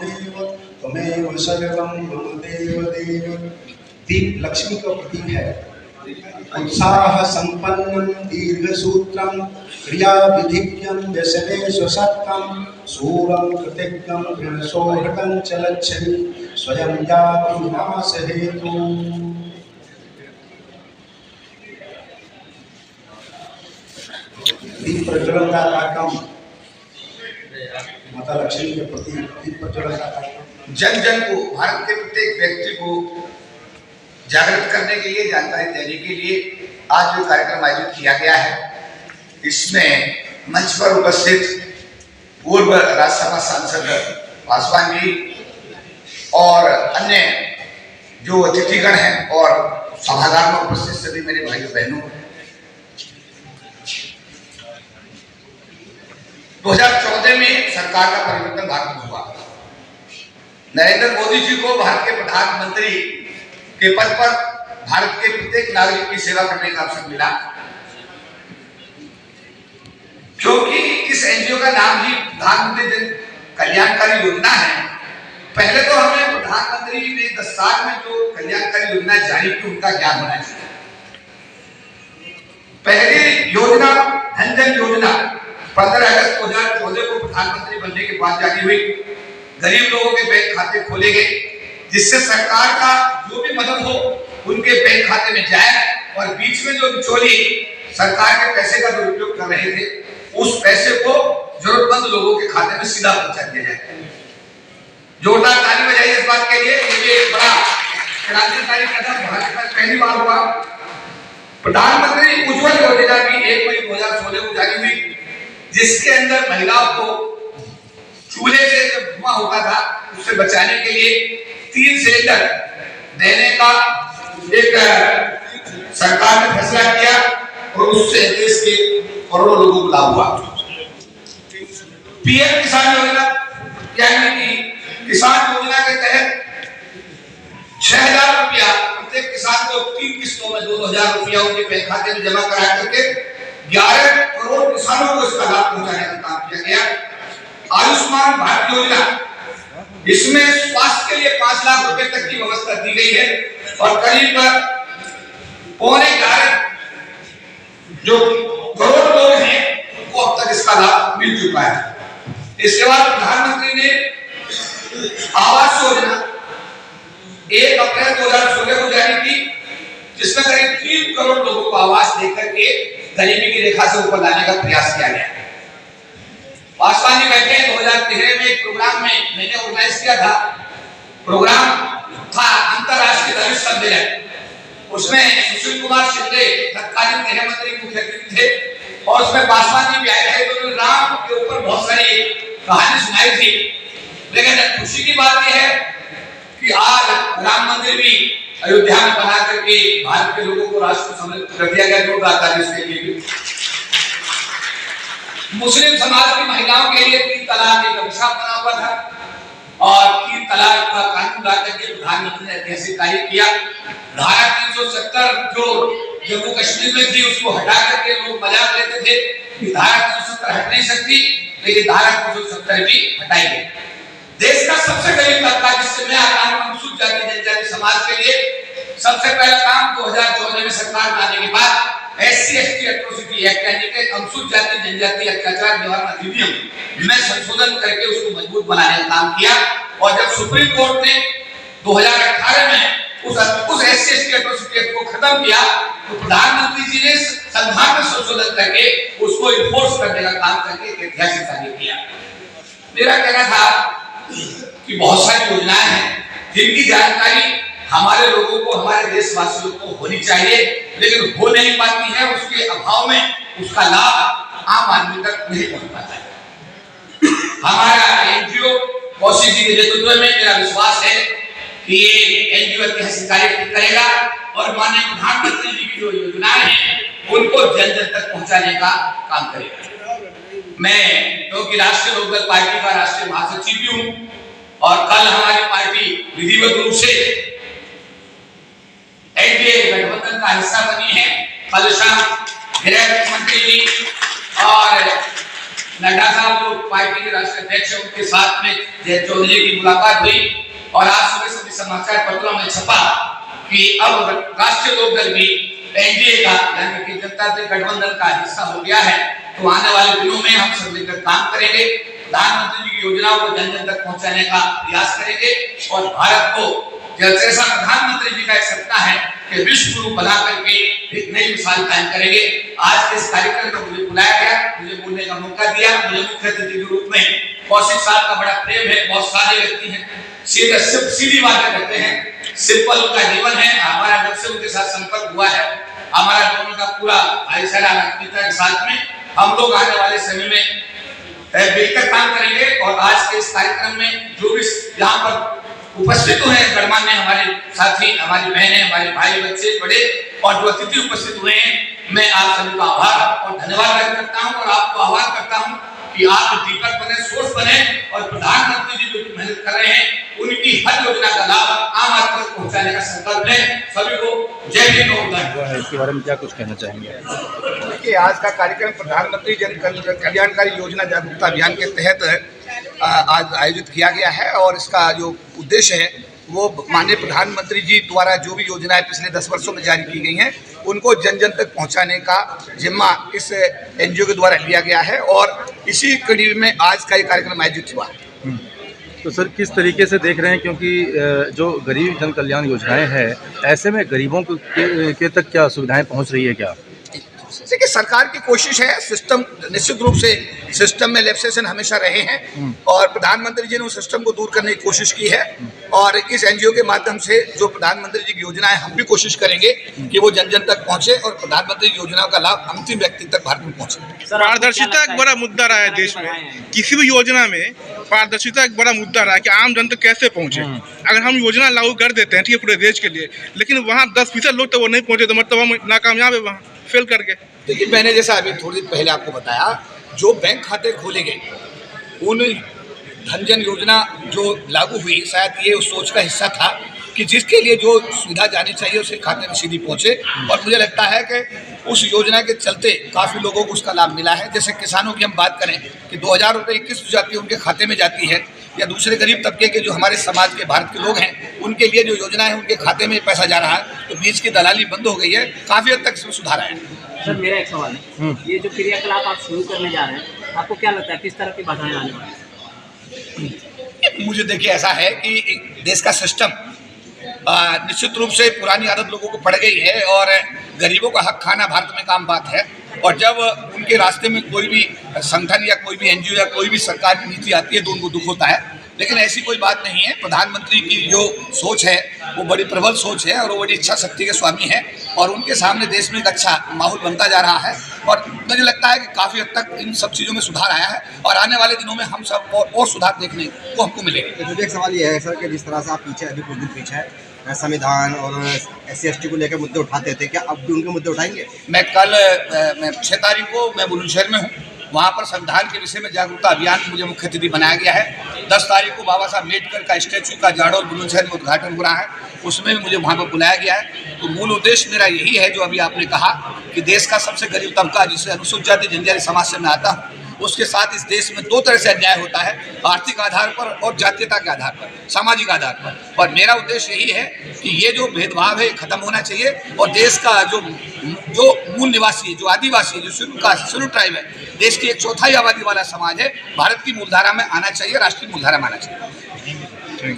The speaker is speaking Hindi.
त्वमेव सर्वं मम देव देव। दीप लक्ष्मी का प्रतीक है। उत्साह संपन्नं दीर्घसूत्रं क्रिया विधिज्ञं व्यसने स्वसत्तं सूरं कृतिज्ञं गृणसोहृतं च लक्ष्मी स्वयं जाति नाश हेतु। दीप प्रज्वलन का कार्यक्रम माता लक्ष्मी के प्रति दीप प्रज्वलन का कार्यक्रम जन जन को, भारत के प्रत्येक व्यक्ति को जागृत करने के लिए, जानकारी देने के लिए आज जो कार्यक्रम आयोजित किया गया है, इसमें मंच पर उपस्थित पूर्व राज्यसभा सांसद पासवान जी और अन्य जो अतिथिगण हैं और सभागार में उपस्थित सभी मेरे भाई बहनों, 2014 में सरकार का परिवर्तन भारत में हुआ। नरेंद्र मोदी जी को भारत के प्रधानमंत्री के पद पर भारत के प्रत्येक नागरिक की सेवा करने का अवसर मिला, क्योंकि इस एनजीओ का नाम ही प्रधानमंत्री जन कल्याणकारी योजना है। पहले तो हमें प्रधानमंत्री ने 10 साल में जो कल्याणकारी योजना जारी की उनका ज्ञान होना चाहिए। पहली योजना धन जन योजना 15 अगस्त 2014 को प्रधानमंत्री बनने के बाद जारी हुई। गरीब लोगों के बैंक खाते खोले गए, जिससे सरकार का जो भी मदद हो उनके बैंक खाते में जाए और बीच में जो बिचौली सरकार के पैसे का दुरुपयोग कर रहे थे, उस पैसे को जरूरतमंद लोगों के खाते में सीधा पहुंचा दिया जाए। जोरदार ताली बजाइए इस बात के लिए। ये एक बड़ा क्रांतिकारी कदम भारत में पहली बार हुआ। प्रधानमंत्री उज्ज्वल योजना भी 1 मई 2016 को जारी हुई, जिसके अंदर महिलाओं को चूल्हे से जब धुआं होता था उससे बचाने के लिए 3 सिलेंडर देने का एक सरकार ने फैसला किया और उससे देश के करोड़ों लोगों को लाभ हुआ। पीएम किसान योजना यानी कि किसान योजना के तहत 6000 रुपया प्रत्येक किसान को 3 किस्तों में 2000 रुपया उनके बैंक खाते में जमा करा करके 11 करोड़ किसानों को इसका लाभ पहुंचाने का काम किया गया। आयुष्मान भारत योजना, इसमें स्वास्थ्य के लिए 5 लाख रुपए तक की व्यवस्था दी गई है और करीब 11.25 जो करोड़ लोग हैं उनको अब तक इसका लाभ मिल चुका है। इसके बाद प्रधानमंत्री ने आवास योजना 1 अप्रैल 2016 को जारी की, जिसमें करीब 3 करोड़ लोगों को आवास देकर के गरीबी की रेखा से ऊपर लाने का प्रयास किया गया। पासवान जी बैठे 2013 में एक प्रोग्राम में मैंने ऑर्गेनाइज किया था। प्रोग्राम था अंतरराष्ट्रीय दलित सम्मेलन। उसमें सुशील कुमार शिंदे तत्कालीन गृह मंत्री मुख्य अतिथि थे और उसमें पासवान जी भी आए थे। तो राम के ऊपर बहुत सारी कहानी सुनाई थी, लेकिन खुशी की बात यह है कि आज राम मंदिर भी अयोध्या में बना करके भारत के लोगों को राष्ट्र को समर्पित कर दिया गया। जोरदार ताली इसके लिए भी। मुस्लिम समाज की महिलाओं के लिए 3 तलाक एक अभिशाप बना हुआ था और 3 तलाक का कानून ला करके प्रधानमंत्री ने ऐतिहासिक कार्य किया। धारा 370 जो जम्मू कश्मीर में थी उसको हटा करके लोग मजाक लेते थे कि धारा 370 हट नहीं सकती, लेकिन धारा 370 भी हटाई गई। देश का सबसे गरीब तबका जिससे मैं आता हूं, अनुसूचित जाति जनजाति समाज के लिए सबसे पहला काम 2014 में सरकार बनाने के बाद SC/ST एट्रोसिटी एक्ट यानी कि अनुसूचित जाति जनजाति अत्याचार निवारण अधिनियम में संशोधन करके उसको मजबूत बनाने का काम किया। और जब सुप्रीम कोर्ट ने 2018 में उस SC/ST एट्रोसिटी एक्ट को खत्म किया, तो प्रधानमंत्री जी ने संविधान में संशोधन करके उसको इन्फोर्स करने का काम करके एक ऐतिहासिक कार्य किया। मेरा कहना था कि बहुत सारी योजनाएं हैं जिनकी जानकारी हमारे लोगों को, हमारे देशवासियों को होनी चाहिए, लेकिन हो नहीं पाती है। उसके अभाव में उसका लाभ आम आदमी तक नहीं पहुंच पाता है। हमारा एनजीओ कौशिक जी के नेतृत्व में मेरा विश्वास है कि ये एनजीओ ऐतिहासिक कार्य करेगा और माननीय प्रधानमंत्री जी की जो योजनाएं हैं उनको जन जन तक पहुंचाने का काम करेगा। मैं क्योंकि राष्ट्रीय लोकदल पार्टी का राष्ट्रीय महासचिव भी हूं और कल हमारी पार्टी विधिवत रूप से एनडीए गठबंधन का हिस्सा बनी है। कल शाम गृह मंत्री जी और नड्डा साहब जो पार्टी के राष्ट्रीय अध्यक्ष हैं, उनके साथ में जय चौधरी की मुलाकात हुई और आज सुबह सभी समाचार पत्रों में छपा कि अब राष्ट्रीय लोकदल भी एनडीए का यानी कि जनता दल गठबंधन का हिस्सा हो गया है। तो आने वाले दिनों में हम सब मिलकर काम करेंगे, प्रधानमंत्री जी की योजनाओं को जन जन तक पहुंचाने का प्रयास करेंगे और भारत को जैसा प्रधानमंत्री जी का एक सपना है कि विश्व गुरु बना करके एक नई मिसाल कायम करेंगे। आज के इस कार्यक्रम में मुझे बुलाया गया, मुझे बोलने का मौका दिया, मुझे मुख्य अतिथि के रूप में कौशिक साहब का बड़ा प्रेम है, बहुत सारे व्यक्ति हैं, सीधी बातें करते हैं, सिंपल उनका जीवन है। हमारा जब से उनके साथ संपर्क हुआ है, हमारा दोनों का पूरा भाईचारा आत्मीयता के साथ में हम लोग आने वाले समय में मिलकर काम करेंगे। और आज के इस कार्यक्रम में जो भी यहाँ पर उपस्थित हुए हैं गणमान्य हमारे साथी, हमारी बहनें, हमारे भाई बच्चे बड़े और जो अतिथि उपस्थित हुए हैं, मैं आप सभी का आभार और धन्यवाद व्यक्त करता हूँ और आपको आह्वान करता हूँ कि आप दीपक बने, सोर्स बने और प्रधानमंत्री जी जो मेहनत कर रहे हैं उनकी हर योजना का लाभ आम आदमी तक पहुंचाने का संकल्प लें। सभी को जय हिंद और इसके बारे में क्या कुछ कहना चाहेंगे? देखिए, आज का कार्यक्रम प्रधानमंत्री जन कल्याणकारी योजना जागरूकता अभियान के तहत आज आयोजित किया गया है और इसका जो उद्देश्य है वो माननीय प्रधानमंत्री जी द्वारा जो भी योजनाएं पिछले 10 वर्षों में जारी की गई हैं उनको जन जन तक पहुंचाने का जिम्मा इस एनजीओ के द्वारा लिया गया है और इसी कड़ी में आज का ये कार्यक्रम आयोजित हुआ। तो सर किस तरीके से देख रहे हैं, क्योंकि जो गरीब जन कल्याण योजनाएं हैं ऐसे में गरीबों के तक क्या सुविधाएं पहुंच रही है क्या? देखिए, सरकार की कोशिश है, सिस्टम निश्चित रूप से सिस्टम में लैप्सेशन हमेशा रहे हैं और प्रधानमंत्री जी ने उस सिस्टम को दूर करने की कोशिश की है और इस एनजीओ के माध्यम से जो प्रधानमंत्री जी की योजना है हम भी कोशिश करेंगे कि वो जन जन तक पहुंचे और प्रधानमंत्री योजनाओं का लाभ अंतिम व्यक्ति तक भारत में पहुंचे। पारदर्शिता एक बड़ा मुद्दा रहा है देश में, किसी भी योजना में पारदर्शिता एक बड़ा मुद्दा रहा है कि आम जनता कैसे पहुंचे। अगर हम योजना लागू कर देते हैं ठीक है पूरे देश के लिए, लेकिन वहाँ 10% लोग तो वो नहीं पहुंचे तो मतलब हम नाकामयाब है, वहाँ फेल कर गए। देखिए, मैंने जैसा अभी थोड़ी देर पहले आपको बताया, जो बैंक खाते खोले गए उन धन जन योजना जो लागू हुई शायद ये उस सोच का हिस्सा था कि जिसके लिए जो सुविधा जानी चाहिए उसके खाते में सीधी पहुंचे और मुझे लगता है कि उस योजना के चलते काफ़ी लोगों को उसका लाभ मिला है। जैसे किसानों की हम बात करें कि 2000 रुपये 21 जाती है उनके खाते में जाती है, या दूसरे गरीब तबके के जो हमारे समाज के भारत के लोग हैं उनके लिए जो योजना है उनके खाते में पैसा जा रहा है, तो बीच की दलाली बंद हो गई है, काफ़ी हद तक इसमें सुधार आया है। सर, मेरा एक सवाल है, ये जो क्रियाकलाप आप शुरू करने जा रहे हैं आपको क्या लगता है किस तरह की बाधाएं आने वाली हैं? मुझे देखिए ऐसा है कि देश का सिस्टम निश्चित रूप से पुरानी आदत लोगों को पड़ गई है और गरीबों का हक खाना भारत में काम बात है और जब उनके रास्ते में कोई भी संगठन या कोई भी एनजीओ या कोई भी सरकार की नीति आती है तो उनको दुख होता है, लेकिन ऐसी कोई बात नहीं है। प्रधानमंत्री की जो सोच है वो बड़ी प्रबल सोच है और वो बड़ी इच्छा शक्ति के स्वामी है और उनके सामने देश में एक अच्छा माहौल बनता जा रहा है और मुझे लगता है कि काफ़ी हद तक इन सब चीज़ों में सुधार आया है और आने वाले दिनों में हम सब और सुधार देखने को हमको मिलेगा। मुझे एक सवाल ये है सर कि जिस तरह से आप पीछे अभी कुछ दिन पीछे संविधान और SC/ST को लेकर मुद्दे उठाते थे, क्या अब भी उनके मुद्दे उठाएंगे? मैं कल 6 तारीख को मैं बुलंदशहर में हूँ, वहाँ पर संविधान के विषय में जागरूकता अभियान मुझे मुख्य अतिथि बनाया गया है। 10 तारीख को बाबा साहब अम्बेडकर का स्टैचू का जाडौल बुलंदशहर में उद्घाटन हो रहा है, उसमें भी मुझे वहाँ पर बुलाया गया है। तो मूल उद्देश्य मेरा यही है जो अभी आपने कहा कि देश का सबसे गरीब तबका जिसे अनुसूचित जाति जनजाति समाज से मैं आता हूँ, उसके साथ इस देश में 2 तरह से अन्याय होता है, आर्थिक आधार पर और जातीयता के आधार पर, सामाजिक आधार पर। और मेरा उद्देश्य यही है कि ये जो भेदभाव है खत्म होना चाहिए और देश का जो मूल निवासी है, जो आदिवासी है, जो शेड्यूल ट्राइब है, देश की 1/4 आबादी वाला समाज है, भारत की मूलधारा में आना चाहिए, राष्ट्रीय मूलधारा में आना चाहिए।